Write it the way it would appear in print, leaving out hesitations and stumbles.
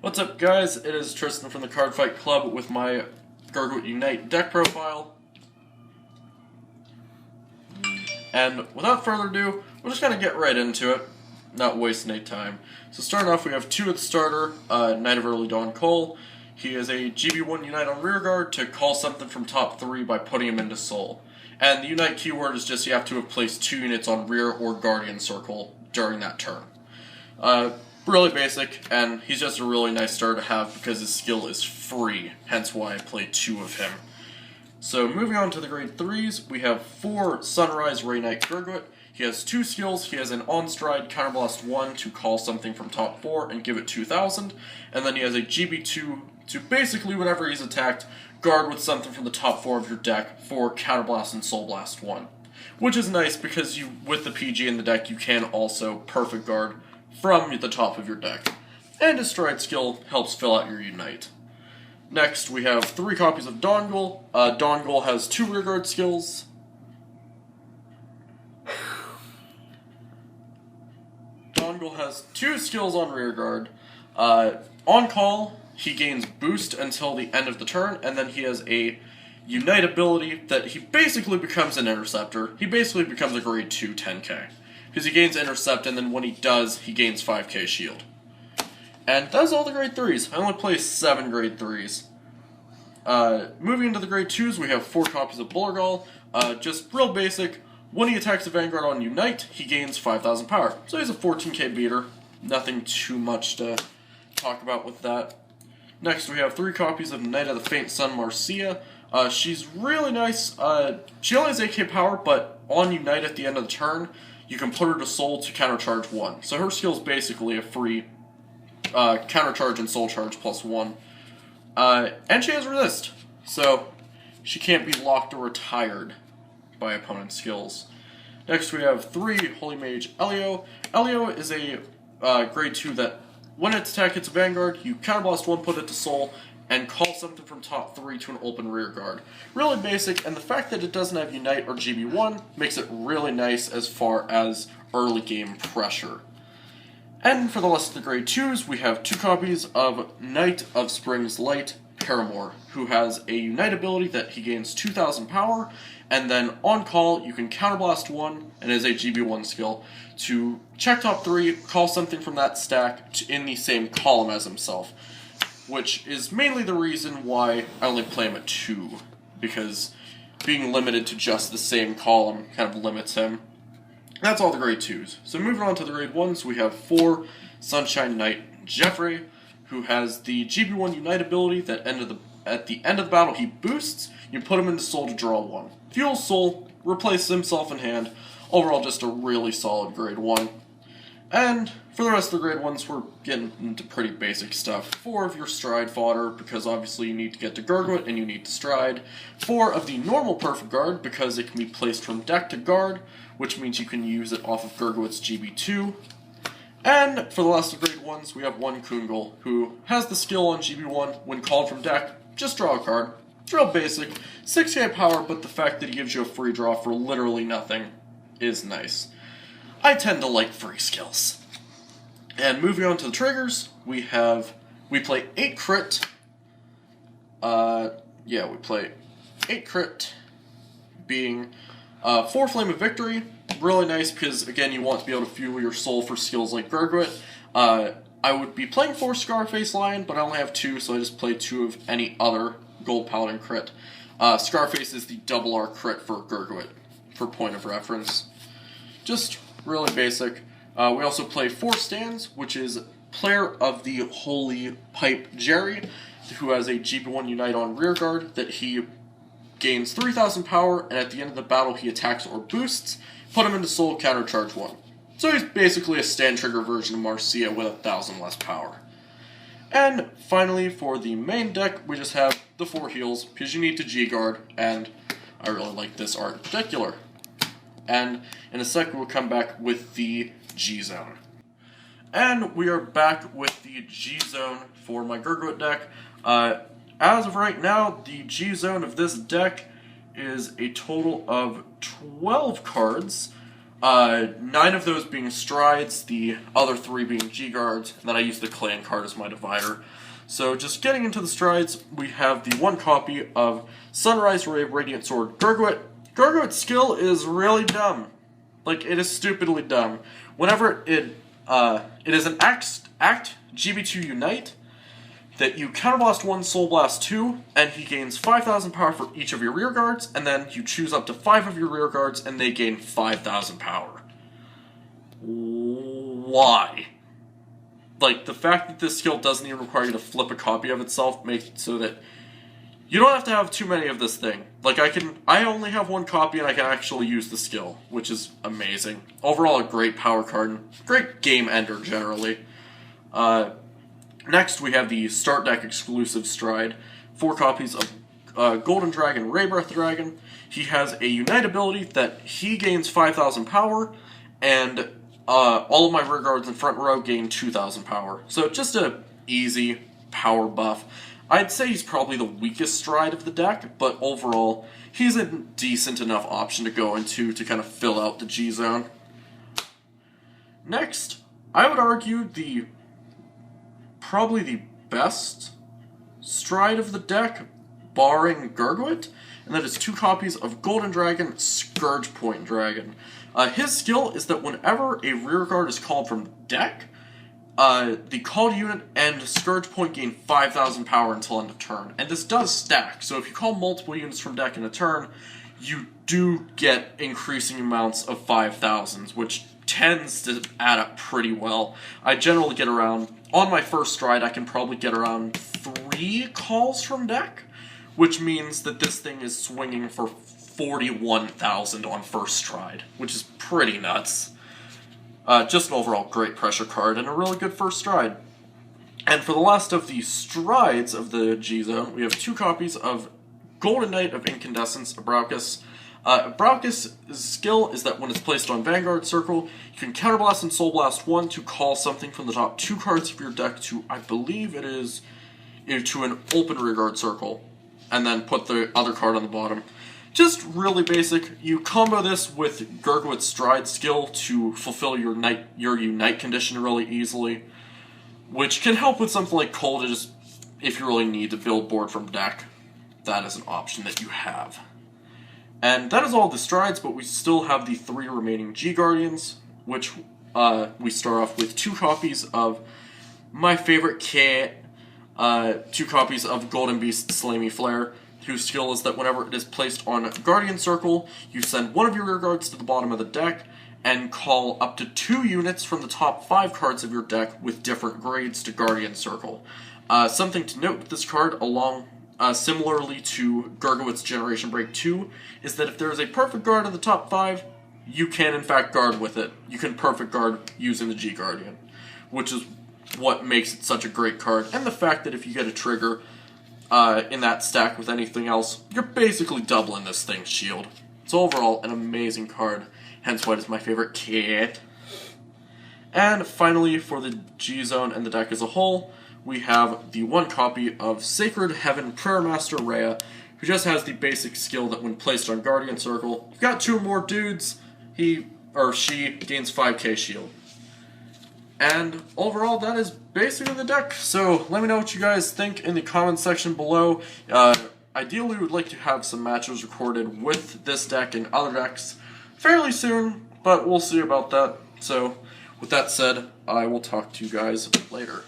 What's up, guys? It is Tristan from the Cardfight Club with my Gurguit Unite deck profile. And without further ado, we're just gonna get right into it, not wasting any time. So starting off, we have 2 at the starter, Knight of Early Dawn Cole. He is a GB1 Unite on rearguard to call something from top 3 by putting him into soul. And the Unite keyword is just you have to have placed 2 units on rear or guardian circle during that turn. Really basic, and he's just a really nice starter to have because his skill is free, hence why I play 2 of him. So moving on to the grade 3s, we have 4 Sunrise Ray Knight Gurguit. He has 2 skills. He has an on-stride Counterblast 1 to call something from top 4 and give it 2,000, and then he has a GB2 to basically whenever he's attacked, guard with something from the top 4 of your deck for Counterblast and Soul Blast 1. Which is nice because with the PG in the deck, you can also perfect guard from the top of your deck. And his stride skill helps fill out your Unite. Next, we have 3 copies of Dongle. Dongle has 2 rearguard skills. Dongle has 2 skills on rearguard. On call, he gains boost until the end of the turn, and then he has a Unite ability that he basically becomes an interceptor. He basically becomes a grade 2 10k. Because he gains intercept, and then when he does, he gains 5k shield. And that's all the grade 3s. I only play 7 grade 3s. Moving into the grade 2s, we have 4 copies of Bullergall. Just real basic. When he attacks a Vanguard on Unite, he gains 5,000 power. So he's a 14k beater. Nothing too much to talk about with that. Next, we have 3 copies of Knight of the Faint Sun Marcia. She's really nice. She only has 8k power, but on Unite at the end of the turn, you can put her to soul to countercharge 1. So her skill is basically a free countercharge and soul charge plus 1. And she has resist, so she can't be locked or retired by opponent's skills. Next we have 3 Holy Mage Elio. Elio is a grade 2 that when its attack hits a Vanguard, you counterblast 1, put it to soul, and call something from top 3 to an open rear guard. Really basic, and the fact that it doesn't have Unite or GB1 makes it really nice as far as early game pressure. And for the rest of the grade 2s, we have 2 copies of Knight of Spring's Light Paramore, who has a Unite ability that he gains 2,000 power, and then on call you can counterblast 1, and is a GB1 skill, to check top 3, call something from that stack in the same column as himself. Which is mainly the reason why I only play him at 2, because being limited to just the same column kind of limits him. That's all the grade 2s. So moving on to the grade 1s, we have 4 Sunshine Knight Jeffrey, who has the GB1 Unite ability that at the end of the battle he boosts, you put him into soul to draw 1. Fuel soul, replaces himself in hand, overall just a really solid grade 1. And for the rest of the grade 1s, we're getting into pretty basic stuff. 4 of your stride fodder, because obviously you need to get to Gurguit and you need to stride. 4 of the normal perfect guard, because it can be placed from deck to guard, which means you can use it off of Gurguit's GB2. And for the last of grade 1s, we have 1 Kungl, who has the skill on GB1, when called from deck, just draw a card. It's real basic, 6k power, but the fact that he gives you a free draw for literally nothing is nice. I tend to like free skills. And moving on to the triggers, we play 8 crit. We play 8 crit, being 4 Flame of Victory. Really nice because, again, you want to be able to fuel your soul for skills like Gurguit. I would be playing 4 Scarface Lion, but I only have 2, so I just play 2 of any other Gold Paladin crit. Scarface is the double R crit for Gurguit, for point of reference. Just really basic. We also play 4 stands, which is player of the Holy Pipe Jerry, who has a GB1 Unite on rearguard that he gains 3,000 power, and at the end of the battle he attacks or boosts. Put him into soul, countercharge 1. So he's basically a stand trigger version of Marcia with 1,000 less power. And finally, for the main deck, we just have the 4 heals, because you need to G-guard, and I really like this art in particular. And in a sec, we'll come back with the G-Zone. And we are back with the G-Zone for my Gurguit deck. As of right now, the G-Zone of this deck is a total of 12 cards. 9 of those being strides, the other 3 being G-guards, and then I use the clan card as my divider. So just getting into the strides, we have the 1 copy of Sunrise Ray Radiant Sword Gurguit. Gurguit's skill is really dumb. Like, it is stupidly dumb. Whenever it is an act GB2 Unite, that you counterblast 1, Soul Blast 2, and he gains 5,000 power for each of your rear guards, and then you choose up to 5 of your rear guards, and they gain 5,000 power. Why? Like, the fact that this skill doesn't even require you to flip a copy of itself makes it so that you don't have to have too many of this thing. Like, I only have 1 copy and I can actually use the skill, which is amazing. Overall, a great power card, and great game ender, generally. Next, we have the Start Deck exclusive stride. 4 copies of Golden Dragon, Ray Breath Dragon. He has a Unite ability that he gains 5,000 power, and all of my rear guards in front row gain 2,000 power. So just a easy power buff. I'd say he's probably the weakest stride of the deck, but overall, he's a decent enough option to go into to kind of fill out the G-Zone. Next, I would argue probably the best stride of the deck, barring Gurguit, and that is 2 copies of Golden Dragon, Scourge Point Dragon. His skill is that whenever a rear guard is called from the deck, the called unit and Scourge Point gain 5,000 power until end of turn. And this does stack, so if you call multiple units from deck in a turn, you do get increasing amounts of 5,000s, which tends to add up pretty well. I generally get around, on my first stride, I can probably get around 3 calls from deck, which means that this thing is swinging for 41,000 on first stride, which is pretty nuts. Just an overall great pressure card and a really good first stride. And for the last of the strides of the G-Zone, we have 2 copies of Golden Knight of Incandescence, Abraucus. Abraucus' skill is that when it's placed on Vanguard Circle, you can Counterblast and Soul Blast 1 to call something from the top 2 cards of your deck to, I believe it is, to an open rearguard circle, and then put the other card on the bottom. Just really basic. You combo this with Gurguit's Stride skill to fulfill your Unite condition really easily, which can help with something like Coldage if you really need to build board from deck. That is an option that you have. And that is all the strides, but we still have the 3 remaining G-Guardians, which we start off with 2 copies of my favorite cat, 2 copies of Golden Beast Slamy Flare, whose skill is that whenever it is placed on Guardian Circle, you send one of your rear guards to the bottom of the deck, and call up to 2 units from the top 5 cards of your deck with different grades to Guardian Circle. Something to note with this card, similarly to Gurguit's Generation Break 2, is that if there is a perfect guard in the top 5, you can in fact guard with it. You can perfect guard using the G-Guardian, which is what makes it such a great card, and the fact that if you get a trigger in that stack with anything else, you're basically doubling this thing's shield. It's overall an amazing card, hence why it is my favorite cat. And finally, for the G-Zone and the deck as a whole, we have the 1 copy of Sacred Heaven Prayer Master Rhea, who just has the basic skill that when placed on Guardian Circle, you've got 2 more dudes, he or she gains 5k shield. And overall, that is basically the deck. So let me know what you guys think in the comments section below. Ideally, we would like to have some matches recorded with this deck and other decks fairly soon, but we'll see about that. So with that said, I will talk to you guys later.